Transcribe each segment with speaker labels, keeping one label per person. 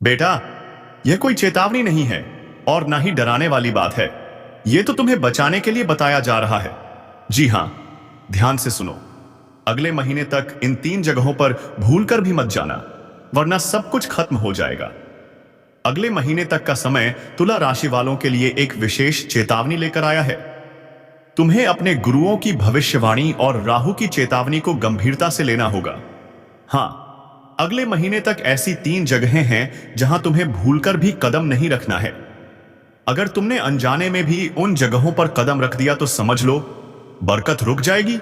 Speaker 1: बेटा, यह कोई चेतावनी नहीं है और ना ही डराने वाली बात है। यह तो तुम्हें बचाने के लिए बताया जा रहा है। जी हां, ध्यान से सुनो। अगले महीने तक इन 3 जगहों पर भूलकर भी मत जाना, वरना सब कुछ खत्म हो जाएगा। अगले महीने तक का समय तुला राशि वालों के लिए एक विशेष चेतावनी लेकर आया है। तुम्हें अपने गुरुओं की भविष्यवाणी और राहु की चेतावनी को गंभीरता से लेना होगा। हां, अगले महीने तक ऐसी 3 जगहें हैं जहां तुम्हें भूलकर भी कदम नहीं रखना है। अगर तुमने अनजाने में भी उन जगहों पर कदम रख दिया तो समझ लो, बरकत रुक जाएगी,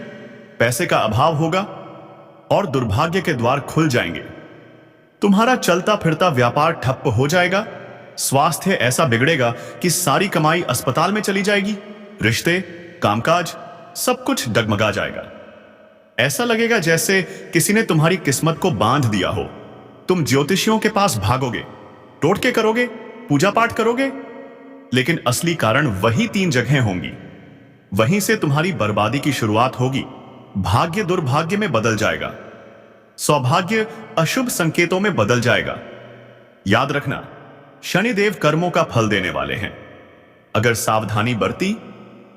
Speaker 1: पैसे का अभाव होगा और दुर्भाग्य के द्वार खुल जाएंगे। तुम्हारा चलता फिरता व्यापार ठप्प हो जाएगा, स्वास्थ्य ऐसा बिगड़ेगा कि सारी कमाई अस्पताल में चली जाएगी, रिश्ते, कामकाज सब कुछ डगमगा जाएगा। ऐसा लगेगा जैसे किसी ने तुम्हारी किस्मत को बांध दिया हो। तुम ज्योतिषियों के पास भागोगे, टोटके करोगे, पूजा पाठ करोगे, लेकिन असली कारण वही 3 जगहें होंगी। वहीं से तुम्हारी बर्बादी की शुरुआत होगी। भाग्य दुर्भाग्य में बदल जाएगा, सौभाग्य अशुभ संकेतों में बदल जाएगा। याद रखना, शनिदेव कर्मों का फल देने वाले हैं। अगर सावधानी बरती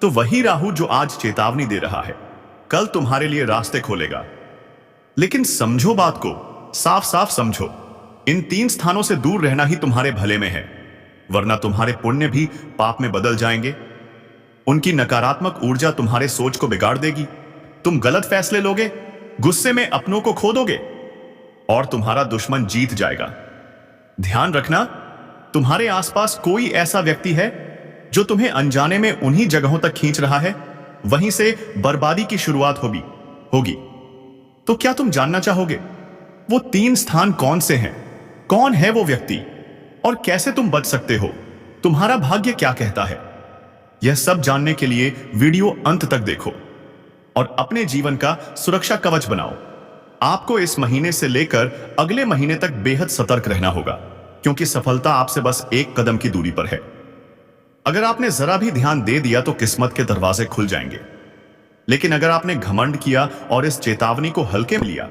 Speaker 1: तो वही राहु जो आज चेतावनी दे रहा है, कल तुम्हारे लिए रास्ते खोलेगा। लेकिन समझो बात को, साफ साफ समझो, इन 3 स्थानों से दूर रहना ही तुम्हारे भले में है, वरना तुम्हारे पुण्य भी पाप में बदल जाएंगे। उनकी नकारात्मक ऊर्जा तुम्हारे सोच को बिगाड़ देगी। तुम गलत फैसले लोगे, गुस्से में अपनों को खो दोगे और तुम्हारा दुश्मन जीत जाएगा। ध्यान रखना, तुम्हारे आसपास कोई ऐसा व्यक्ति है जो तुम्हें अनजाने में उन्हीं जगहों तक खींच रहा है। वहीं से बर्बादी की शुरुआत होगी। तो क्या तुम जानना चाहोगे वो 3 स्थान कौन से हैं? कौन है वो व्यक्ति और कैसे तुम बच सकते हो? तुम्हारा भाग्य क्या कहता है? यह सब जानने के लिए वीडियो अंत तक देखो और अपने जीवन का सुरक्षा कवच बनाओ। आपको इस महीने से लेकर अगले महीने तक बेहद सतर्क रहना होगा, क्योंकि सफलता आपसे बस एक कदम की दूरी पर है। अगर आपने जरा भी ध्यान दे दिया तो किस्मत के दरवाजे खुल जाएंगे। लेकिन अगर आपने घमंड किया और इस चेतावनी को हल्के में लिया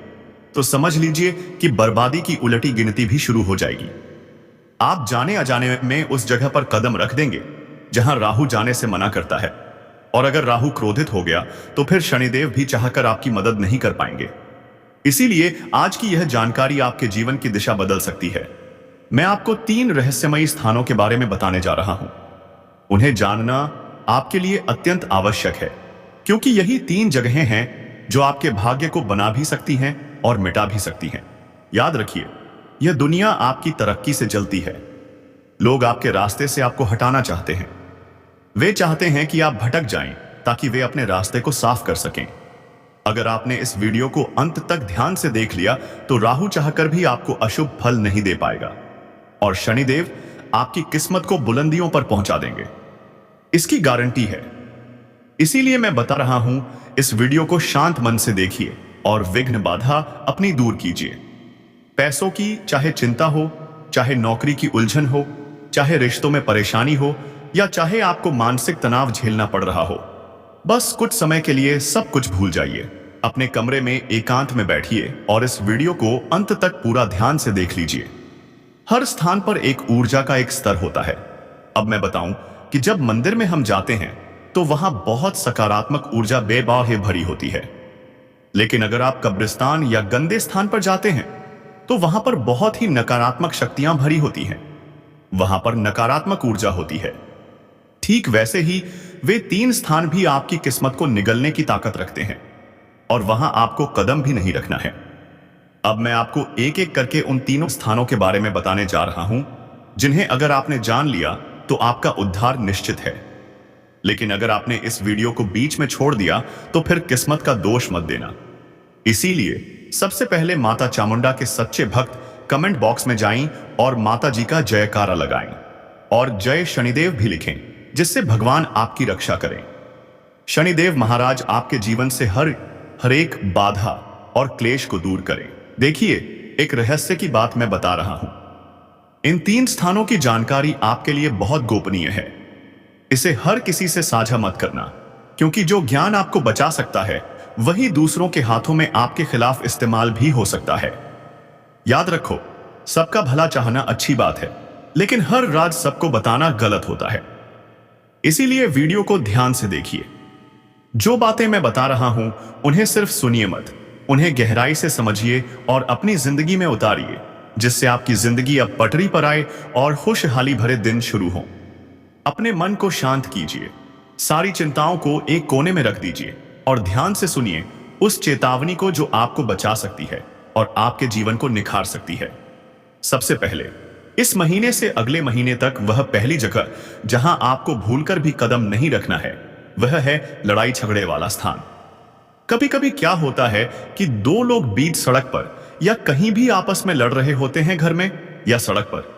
Speaker 1: तो समझ लीजिए कि बर्बादी की उलटी गिनती भी शुरू हो जाएगी। आप जाने अजाने में उस जगह पर कदम रख देंगे जहां राहु जाने से मना करता है, और अगर राहु क्रोधित हो गया तो फिर शनिदेव भी चाहकर आपकी मदद नहीं कर पाएंगे। इसीलिए आज की यह जानकारी आपके जीवन की दिशा बदल सकती है। मैं आपको 3 रहस्यमयी स्थानों के बारे में बताने जा रहा हूं। उन्हें जानना आपके लिए अत्यंत आवश्यक है, क्योंकि यही 3 जगहें हैं जो आपके भाग्य को बना भी सकती हैं और मिटा भी सकती हैं। याद रखिए, यह दुनिया आपकी तरक्की से जलती है। लोग आपके रास्ते से आपको हटाना चाहते हैं। वे चाहते हैं कि आप भटक जाएं ताकि वे अपने रास्ते को साफ कर सकें। अगर आपने इस वीडियो को अंत तक ध्यान से देख लिया तो राहु चाहकर भी आपको अशुभ फल नहीं दे पाएगा और शनिदेव आपकी किस्मत को बुलंदियों पर पहुंचा देंगे। इसकी गारंटी है। इसीलिए मैं बता रहा हूं, इस वीडियो को शांत मन से देखिए और विघ्न बाधा अपनी दूर कीजिए। पैसों की चाहे चिंता हो, चाहे नौकरी की उलझन हो, चाहे रिश्तों में परेशानी हो, या चाहे आपको मानसिक तनाव झेलना पड़ रहा हो, बस कुछ समय के लिए सब कुछ भूल जाइए। अपने कमरे में एकांत में बैठिए और इस वीडियो को अंत तक पूरा ध्यान से देख लीजिए। हर स्थान पर एक ऊर्जा का एक स्तर होता है। अब मैं बताऊं कि जब मंदिर में हम जाते हैं तो वहां बहुत सकारात्मक ऊर्जा बेबाहे भरी होती है। लेकिन अगर आप कब्रिस्तान या गंदे स्थान पर जाते हैं तो वहां पर बहुत ही नकारात्मक शक्तियां भरी होती हैं। वहां पर नकारात्मक ऊर्जा होती है। ठीक वैसे ही वे 3 स्थान भी आपकी किस्मत को निगलने की ताकत रखते हैं और वहां आपको कदम भी नहीं रखना है। अब मैं आपको एक एक करके उन तीनों स्थानों के बारे में बताने जा रहा हूं, जिन्हें अगर आपने जान लिया तो आपका उद्धार निश्चित है। लेकिन अगर आपने इस वीडियो को बीच में छोड़ दिया तो फिर किस्मत का दोष मत देना। इसीलिए सबसे पहले माता चामुंडा के सच्चे भक्त कमेंट बॉक्स में जाएं और माता जी का जयकारा लगाएं और जय शनिदेव भी लिखें, जिससे भगवान आपकी रक्षा करें। शनिदेव महाराज आपके जीवन से हर एक बाधा और क्लेश को दूर करें। देखिए, एक रहस्य की बात मैं बता रहा हूं। इन 3 स्थानों की जानकारी आपके लिए बहुत गोपनीय है। इसे हर किसी से साझा मत करना, क्योंकि जो ज्ञान आपको बचा सकता है वही दूसरों के हाथों में आपके खिलाफ इस्तेमाल भी हो सकता है। याद रखो, सबका भला चाहना अच्छी बात है, लेकिन हर राज सबको बताना गलत होता है। इसीलिए वीडियो को ध्यान से देखिए। जो बातें मैं बता रहा हूं उन्हें सिर्फ सुनिए मत, उन्हें गहराई से समझिए और अपनी जिंदगी में उतारिए, जिससे आपकी जिंदगी अब पटरी पर आए और खुशहाली भरे दिन शुरू हों। अपने मन को शांत कीजिए, सारी चिंताओं को एक कोने में रख दीजिए और ध्यान से सुनिए उस चेतावनी को जो आपको बचा सकती है और आपके जीवन को निखार सकती है। सबसे पहले, इस महीने से अगले महीने तक वह पहली जगह जहां आपको भूलकर भी कदम नहीं रखना है, वह है लड़ाई झगड़े वाला स्थान। कभी कभी क्या होता है कि दो लोग बीच सड़क पर या कहीं भी आपस में लड़ रहे होते हैं, घर में या सड़क पर,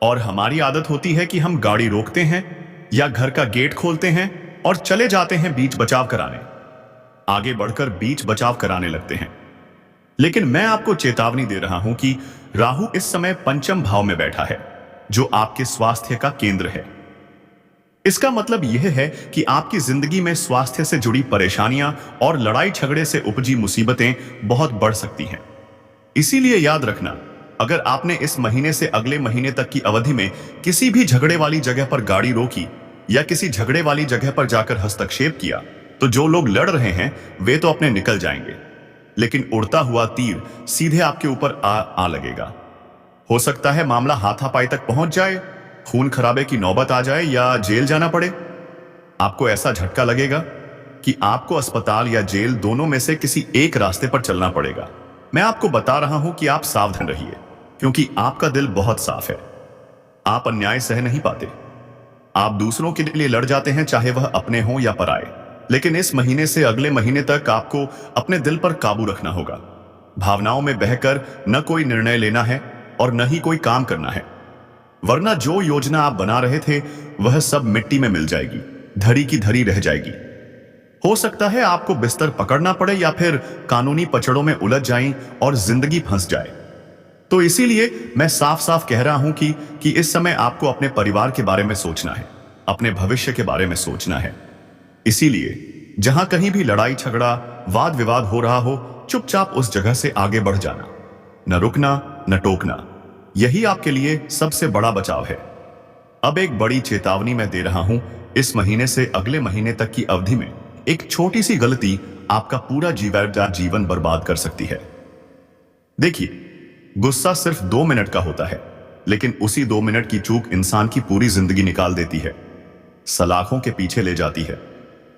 Speaker 1: और हमारी आदत होती है कि हम गाड़ी रोकते हैं या घर का गेट खोलते हैं और चले जाते हैं बीच बचाव कराने, आगे बढ़कर बीच बचाव कराने लगते हैं। लेकिन मैं आपको चेतावनी दे रहा हूं कि राहु इस समय पंचम भाव में बैठा है, जो आपके स्वास्थ्य का केंद्र है। इसका मतलब यह है कि आपकी जिंदगी में स्वास्थ्य से जुड़ी परेशानियां और लड़ाई झगड़े से उपजी मुसीबतें बहुत बढ़ सकती हैं। इसीलिए याद रखना, अगर आपने इस महीने से अगले महीने तक की अवधि में किसी भी झगड़े वाली जगह पर गाड़ी रोकी या किसी झगड़े वाली जगह पर जाकर हस्तक्षेप किया, तो जो लोग लड़ रहे हैं वे तो अपने निकल जाएंगे, लेकिन उड़ता हुआ तीर सीधे आपके ऊपर आ लगेगा। हो सकता है मामला हाथापाई तक पहुंच जाए, खून खराबे की नौबत आ जाए या जेल जाना पड़े। आपको ऐसा झटका लगेगा कि आपको अस्पताल या जेल दोनों में से किसी एक रास्ते पर चलना पड़ेगा। मैं आपको बता रहा हूं कि आप सावधान रहिए, क्योंकि आपका दिल बहुत साफ है। आप अन्याय सह नहीं पाते। आप दूसरों के लिए लड़ जाते हैं, चाहे वह अपने हों या पराए। लेकिन इस महीने से अगले महीने तक आपको अपने दिल पर काबू रखना होगा। भावनाओं में बहकर न कोई निर्णय लेना है और न ही कोई काम करना है, वरना जो योजना आप बना रहे थे वह सब मिट्टी में मिल जाएगी, धरी की धरी रह जाएगी। हो सकता है आपको बिस्तर पकड़ना पड़े या फिर कानूनी पचड़ों में उलझ जाएं और जिंदगी फंस जाए। तो इसीलिए मैं साफ साफ कह रहा हूं कि इस समय आपको अपने परिवार के बारे में सोचना है, अपने भविष्य के बारे में सोचना है। इसीलिए जहां कहीं भी लड़ाई झगड़ा वाद विवाद हो रहा हो, चुपचाप उस जगह से आगे बढ़ जाना, न रुकना न टोकना। यही आपके लिए सबसे बड़ा बचाव है। अब एक बड़ी चेतावनी मैं दे रहा हूं, इस महीने से अगले महीने तक की अवधि में एक छोटी सी गलती आपका पूरा जीवन बर्बाद कर सकती है। देखिए, गुस्सा सिर्फ 2 मिनट का होता है, लेकिन उसी 2 मिनट की चूक इंसान की पूरी जिंदगी निकाल देती है, सलाखों के पीछे ले जाती है।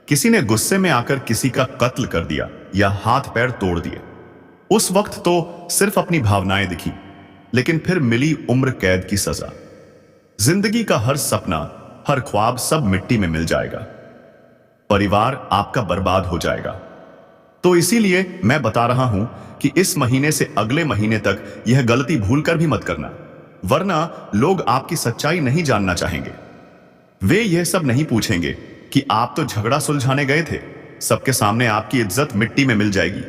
Speaker 1: किसी ने गुस्से में आकर किसी का कत्ल कर दिया या हाथ पैर तोड़ दिए। उस वक्त तो सिर्फ अपनी भावनाएं दिखी, लेकिन फिर मिली उम्र कैद की सजा। जिंदगी का हर सपना, हर ख्वाब सब मिट्टी में मिल जाएगा। परिवार आपका बर्बाद हो जाएगा। तो इसीलिए मैं बता रहा हूं कि इस महीने से अगले महीने तक यह गलती भूलकर भी मत करना, वरना लोग आपकी सच्चाई नहीं जानना चाहेंगे। वे यह सब नहीं पूछेंगे कि आप तो झगड़ा सुलझाने गए थे। सबके सामने आपकी इज्जत मिट्टी में मिल जाएगी।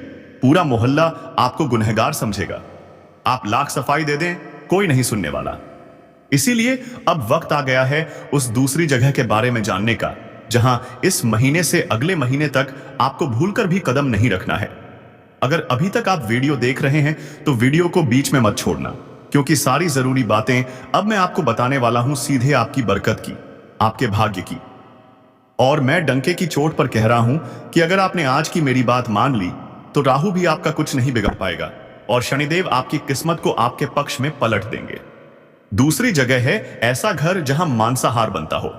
Speaker 1: पूरा मोहल्ला आपको गुनहगार समझेगा। आप लाख सफाई दे दें, कोई नहीं सुनने वाला। इसीलिए अब वक्त आ गया है उस दूसरी जगह के बारे में जानने का, जहां इस महीने से अगले महीने तक आपको भूलकर भी कदम नहीं रखना है। अगर अभी तक आप वीडियो देख रहे हैं तो वीडियो को बीच में मत छोड़ना, क्योंकि सारी जरूरी बातें अब मैं आपको बताने वाला हूं सीधे आपकी बरकत की, आपके भाग्य की। और मैं डंके की चोट पर कह रहा हूं कि अगर आपने आज की मेरी बात मान ली तो राहु भी आपका कुछ नहीं बिगाड़ पाएगा और शनिदेव आपकी किस्मत को आपके पक्ष में पलट देंगे। दूसरी जगह है ऐसा घर जहां मांसाहार बनता हो।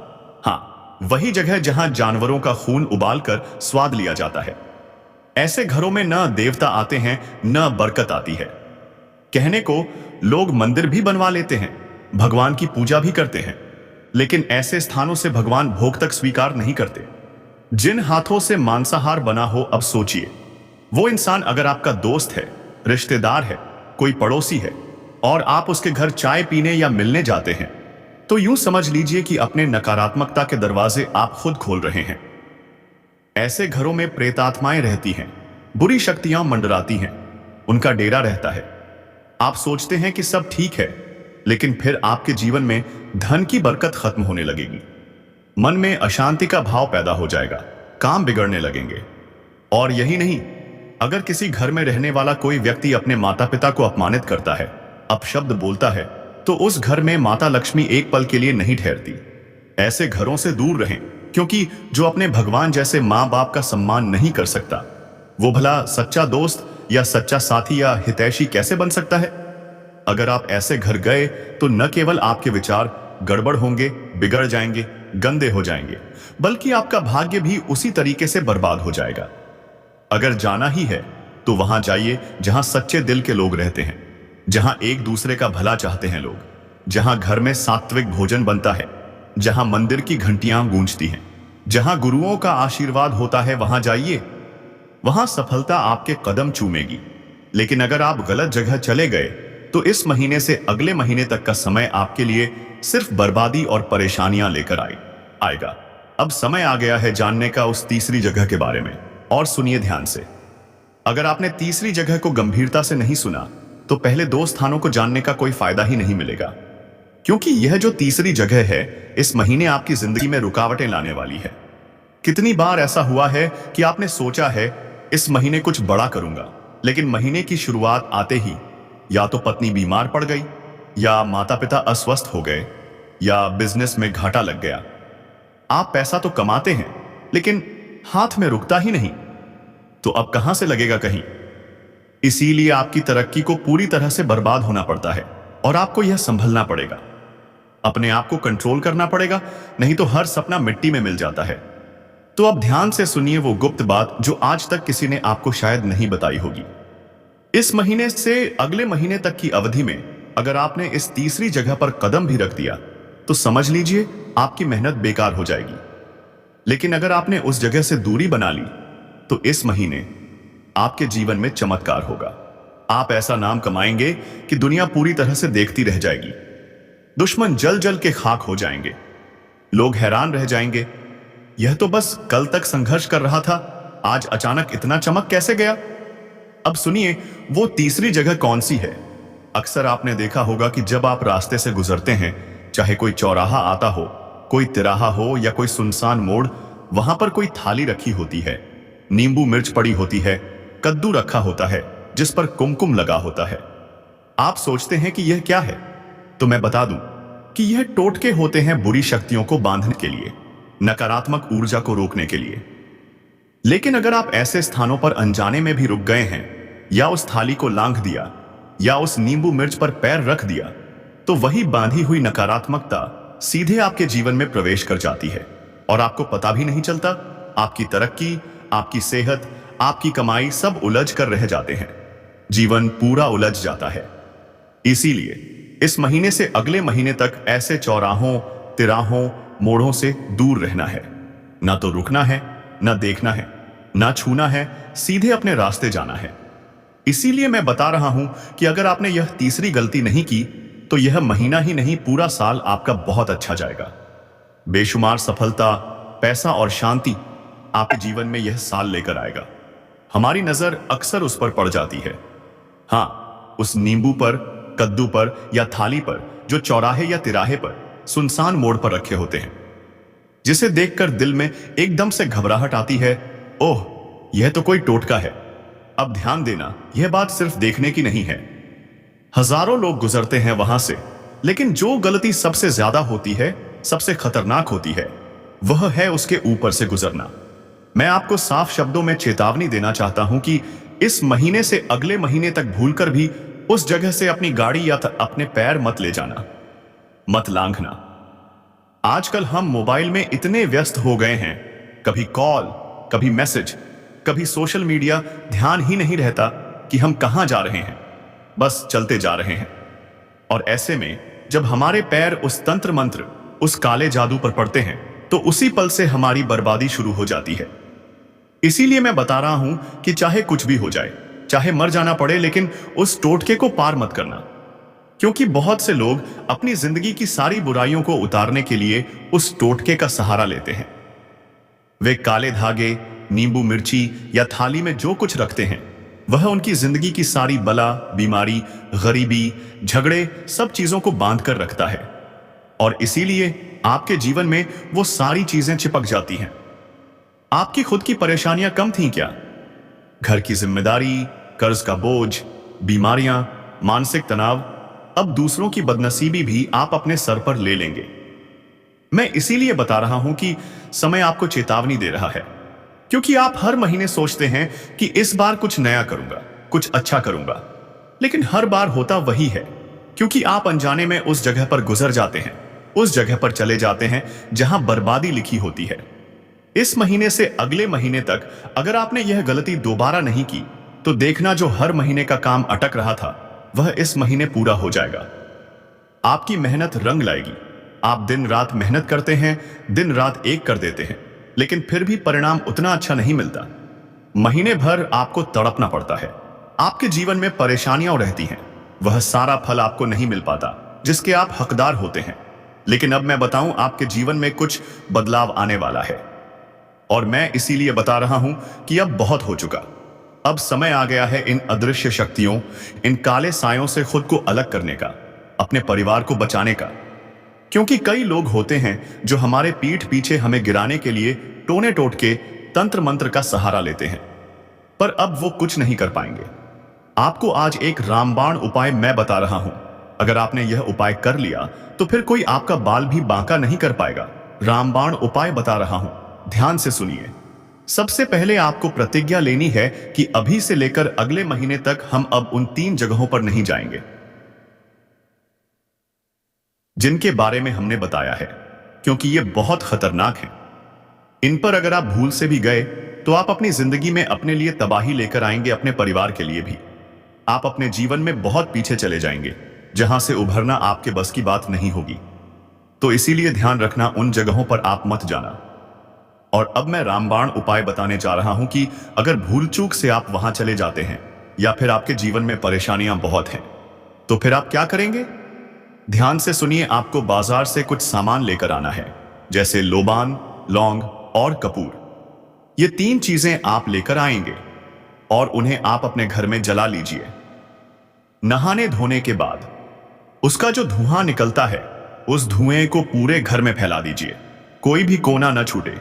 Speaker 1: हाँ, वही जगह जहां जानवरों का खून उबालकर स्वाद लिया जाता है। ऐसे घरों में न देवता आते हैं न बरकत आती है। कहने को लोग मंदिर भी बनवा लेते हैं, भगवान की पूजा भी करते हैं, लेकिन ऐसे स्थानों से भगवान भोग तक स्वीकार नहीं करते। जिन हाथों से मांसाहार बना हो, अब सोचिए, वो इंसान अगर आपका दोस्त है, रिश्तेदार है, कोई पड़ोसी है और आप उसके घर चाय पीने या मिलने जाते हैं, तो यूं समझ लीजिए कि अपने नकारात्मकता के दरवाजे आप खुद खोल रहे हैं। ऐसे घरों में प्रेतात्माएं रहती हैं, बुरी शक्तियां मंडराती हैं, उनका डेरा रहता है। आप सोचते हैं कि सब ठीक है, लेकिन फिर आपके जीवन में धन की बरकत खत्म होने लगेगी। मन में अशांति का भाव पैदा हो जाएगा, काम बिगड़ने लगेंगे। और यही नहीं, अगर किसी घर में रहने वाला कोई व्यक्ति अपने माता पिता को अपमानित करता है अपशब्द बोलता है, तो उस घर में माता लक्ष्मी एक पल के लिए नहीं ठहरती। ऐसे घरों से दूर रहें, क्योंकि जो अपने भगवान जैसे माँ बाप का सम्मान नहीं कर सकता, वो भला सच्चा दोस्त या सच्चा साथी या हितैषी कैसे बन सकता है। अगर आप ऐसे घर गए तो न केवल आपके विचार गड़बड़ होंगे, बिगड़ जाएंगे, गंदे हो जाएंगे, बल्कि आपका भाग्य भी उसी तरीके से बर्बाद हो जाएगा। अगर जाना ही है तो वहां जाइए जहां सच्चे दिल के लोग रहते हैं, जहां एक दूसरे का भला चाहते हैं लोग, जहां घर में सात्विक भोजन बनता है, जहां मंदिर की घंटियां गूंजती हैं, जहां गुरुओं का आशीर्वाद होता है, वहां जाइए। वहां सफलता आपके कदम चूमेगी। लेकिन अगर आप गलत जगह चले गए तो इस महीने से अगले महीने तक का समय आपके लिए सिर्फ बर्बादी और परेशानियां लेकर आएगा। अब समय आ गया है जानने का उस तीसरी जगह के बारे में, और सुनिए ध्यान से। अगर आपने तीसरी जगह को गंभीरता से नहीं सुना तो पहले दो स्थानों को जानने का कोई फायदा ही नहीं मिलेगा, क्योंकि यह जो तीसरी जगह है इस महीने आपकी जिंदगी में रुकावटें लाने वाली है। कितनी बार ऐसा हुआ है कि आपने सोचा है इस महीने कुछ बड़ा करूंगा, लेकिन महीने की शुरुआत आते ही या तो पत्नी बीमार पड़ गई, या माता पिता अस्वस्थ हो गए, या बिजनेस में घाटा लग गया। आप पैसा तो कमाते हैं लेकिन हाथ में रुकता ही नहीं, तो अब कहां से लगेगा कहीं। इसीलिए आपकी तरक्की को पूरी तरह से बर्बाद होना पड़ता है और आपको यह संभलना पड़ेगा, अपने आप को कंट्रोल करना पड़ेगा, नहीं तो हर सपना मिट्टी में मिल जाता है। तो अब ध्यान से सुनिए वो गुप्त बात जो आज तक किसी ने आपको शायद नहीं बताई होगी। इस महीने से अगले महीने तक की अवधि में अगर आपने इस तीसरी जगह पर कदम भी रख दिया तो समझ लीजिए आपकी मेहनत बेकार हो जाएगी। लेकिन अगर आपने उस जगह से दूरी बना ली तो इस महीने आपके जीवन में चमत्कार होगा। आप ऐसा नाम कमाएंगे कि दुनिया पूरी तरह से देखती रह जाएगी। दुश्मन जल जल के खाक हो जाएंगे, लोग हैरान रह जाएंगे, यह तो बस कल तक संघर्ष कर रहा था, आज अचानक इतना चमक कैसे गया। अब सुनिए वो तीसरी जगह कौन सी है। अक्सर आपने देखा होगा कि जब आप रास्ते से गुजरते हैं, चाहे कोई चौराहा आता हो, कोई तिराहा हो या कोई सुनसान मोड़, वहां पर कोई थाली रखी होती है, नींबू मिर्च पड़ी होती है, कद्दू रखा होता है जिस पर कुमकुम लगा होता है। आप सोचते हैं कि यह क्या है, तो मैं बता दूं कि यह टोटके होते हैं बुरी शक्तियों को बांधने के लिए, नकारात्मक ऊर्जा को रोकने के लिए। लेकिन अगर आप ऐसे स्थानों पर अनजाने में भी रुक गए हैं, या उस थाली को लांघ दिया, या उस नींबू मिर्च पर पैर रख दिया, तो वही बांधी हुई नकारात्मकता सीधे आपके जीवन में प्रवेश कर जाती है और आपको पता भी नहीं चलता। आपकी तरक्की, आपकी सेहत, आपकी कमाई सब उलझ कर रह जाते हैं, जीवन पूरा उलझ जाता है। इसीलिए इस महीने से अगले महीने तक ऐसे चौराहों, तिराहों, मोड़ों से दूर रहना है। ना तो रुकना है, ना देखना है, ना छूना है, सीधे अपने रास्ते जाना है। इसीलिए मैं बता रहा हूं कि अगर आपने यह तीसरी गलती नहीं की तो यह महीना ही नहीं पूरा साल आपका बहुत अच्छा जाएगा। बेशुमार सफलता, पैसा और शांति आपके जीवन में यह साल लेकर आएगा। हमारी नजर अक्सर उस पर पड़ जाती है, हाँ, उस नींबू पर, कद्दू पर या थाली पर जो चौराहे या तिराहे पर, सुनसान मोड़ पर रखे होते हैं, जिसे देखकर दिल में एकदम से घबराहट आती है। ओह, यह तो कोई टोटका है। अब ध्यान देना, यह बात सिर्फ देखने की नहीं है। हजारों लोग गुजरते हैं वहां से, लेकिन जो गलती सबसे ज्यादा होती है, सबसे खतरनाक होती है, वह है उसके ऊपर से गुजरना। मैं आपको साफ शब्दों में चेतावनी देना चाहता हूं कि इस महीने से अगले महीने तक भूलकर भी उस जगह से अपनी गाड़ी या अपने पैर मत ले जाना, मत लांघना। आजकल हम मोबाइल में इतने व्यस्त हो गए हैं, कभी कॉल, कभी मैसेज, कभी सोशल मीडिया, ध्यान ही नहीं रहता कि हम कहां जा रहे हैं, बस चलते जा रहे हैं। और ऐसे में जब हमारे पैर उस तंत्र मंत्र, उस काले जादू पर पड़ते हैं, तो उसी पल से हमारी बर्बादी शुरू हो जाती है। इसीलिए मैं बता रहा हूं कि चाहे कुछ भी हो जाए, चाहे मर जाना पड़े, लेकिन उस टोटके को पार मत करना, क्योंकि बहुत से लोग अपनी जिंदगी की सारी बुराइयों को उतारने के लिए उस टोटके का सहारा लेते हैं। वे काले धागे, नींबू मिर्ची या थाली में जो कुछ रखते हैं, वह उनकी जिंदगी की सारी बला, बीमारी, गरीबी, झगड़े, सब चीजों को बांध कर रखता है। और इसीलिए आपके जीवन में वो सारी चीजें चिपक जाती हैं। आपकी खुद की परेशानियां कम थीं क्या? घर की जिम्मेदारी, कर्ज का बोझ, बीमारियां, मानसिक तनाव, अब दूसरों की बदनसीबी भी आप अपने सर पर ले लेंगे। मैं इसीलिए बता रहा हूं कि समय आपको चेतावनी दे रहा है, क्योंकि आप हर महीने सोचते हैं कि इस बार कुछ नया करूंगा, कुछ अच्छा करूंगा, लेकिन हर बार होता वही है, क्योंकि आप अनजाने में उस जगह पर गुजर जाते हैं, उस जगह पर चले जाते हैं जहां बर्बादी लिखी होती है। इस महीने से अगले महीने तक अगर आपने यह गलती दोबारा नहीं की, तो देखना जो हर महीने का काम अटक रहा था वह इस महीने पूरा हो जाएगा। आपकी मेहनत रंग लाएगी। आप दिन रात मेहनत करते हैं, दिन रात एक कर देते हैं, लेकिन फिर भी परिणाम उतना अच्छा नहीं मिलता। महीने भर आपको तड़पना पड़ता है, आपके जीवन में परेशानियां रहती हैं, वह सारा फल आपको नहीं मिल पाता जिसके आप हकदार होते हैं। लेकिन अब मैं बताऊं, आपके जीवन में कुछ बदलाव आने वाला है, और मैं इसीलिए बता रहा हूं कि अब बहुत हो चुका। अब समय आ गया है इन अदृश्य शक्तियों, इन काले सायों से खुद को अलग करने का, अपने परिवार को बचाने का। क्योंकि कई लोग होते हैं जो हमारे पीठ पीछे हमें गिराने के लिए टोने टोटके तंत्र मंत्र का सहारा लेते हैं, पर अब वो कुछ नहीं कर पाएंगे। आपको आज एक रामबाण उपाय मैं बता रहा हूं। अगर आपने यह उपाय कर लिया तो फिर कोई आपका बाल भी बांका नहीं कर पाएगा। रामबाण उपाय बता रहा हूं, ध्यान से सुनिए। सबसे पहले आपको प्रतिज्ञा लेनी है कि अभी से लेकर अगले महीने तक हम अब उन 3 जगहों पर नहीं जाएंगे जिनके बारे में हमने बताया है, क्योंकि ये बहुत खतरनाक हैं। इन पर अगर आप भूल से भी गए तो आप अपनी जिंदगी में अपने लिए तबाही लेकर आएंगे, अपने परिवार के लिए भी। आप अपने जीवन में बहुत पीछे चले जाएंगे, जहां से उभरना आपके बस की बात नहीं होगी। तो इसीलिए ध्यान रखना, उन जगहों पर आप मत जाना। और अब मैं रामबाण उपाय बताने जा रहा हूं कि अगर भूल चूक से आप वहां चले जाते हैं या फिर आपके जीवन में परेशानियां बहुत हैं, तो फिर आप क्या करेंगे? ध्यान से सुनिए। आपको बाजार से कुछ सामान लेकर आना है, जैसे लोबान, लौंग और कपूर। ये 3 चीजें आप लेकर आएंगे और उन्हें आप अपने घर में जला लीजिए। नहाने धोने के बाद उसका जो धुआं निकलता है, उस धुएं को पूरे घर में फैला दीजिए। कोई भी कोना न छूटे,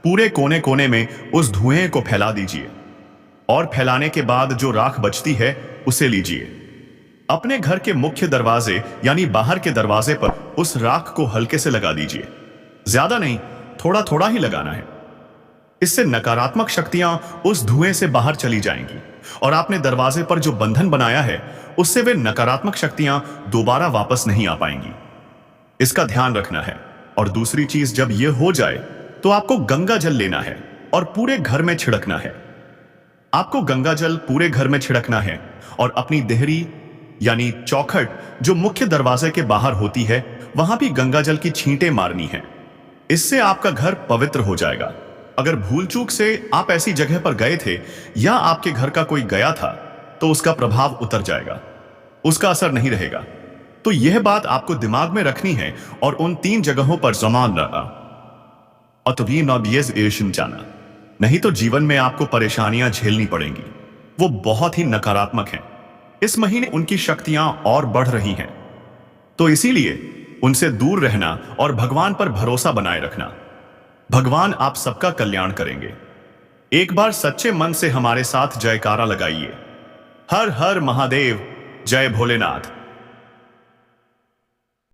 Speaker 1: पूरे कोने कोने में उस धुएं को फैला दीजिए। और फैलाने के बाद जो राख बचती है उसे लीजिए। अपने घर के मुख्य दरवाजे यानी बाहर के दरवाजे पर उस राख को हल्के से लगा दीजिए। ज्यादा नहीं, थोड़ा थोड़ा ही लगाना है। इससे नकारात्मक शक्तियां उस धुएं से बाहर चली जाएंगी और आपने दरवाजे पर जो बंधन बनाया है उससे वे नकारात्मक शक्तियां दोबारा वापस नहीं आ पाएंगी। इसका ध्यान रखना है। और दूसरी चीज, जब यह हो जाए तो आपको गंगा जल लेना है और पूरे घर में छिड़कना है। आपको गंगा जल पूरे घर में छिड़कना है और अपनी देहरी यानी चौखट जो मुख्य दरवाजे के बाहर होती है, वहां भी गंगा जल की छींटें मारनी है। इससे आपका घर पवित्र हो जाएगा। अगर भूल चूक से आप ऐसी जगह पर गए थे या आपके घर का कोई गया था, तो उसका प्रभाव उतर जाएगा, उसका असर नहीं रहेगा। तो यह बात आपको दिमाग में रखनी है और उन 3 जगहों पर जमान रहा। जाना, नहीं तो जीवन में आपको परेशानियां झेलनी पड़ेंगी। वो बहुत ही नकारात्मक हैं। इस महीने उनकी शक्तियां और बढ़ रही हैं, तो इसीलिए उनसे दूर रहना और भगवान पर भरोसा बनाए रखना। भगवान आप सबका कल्याण करेंगे। एक बार सच्चे मन से हमारे साथ जयकारा लगाइए। हर हर महादेव, जय भोलेनाथ।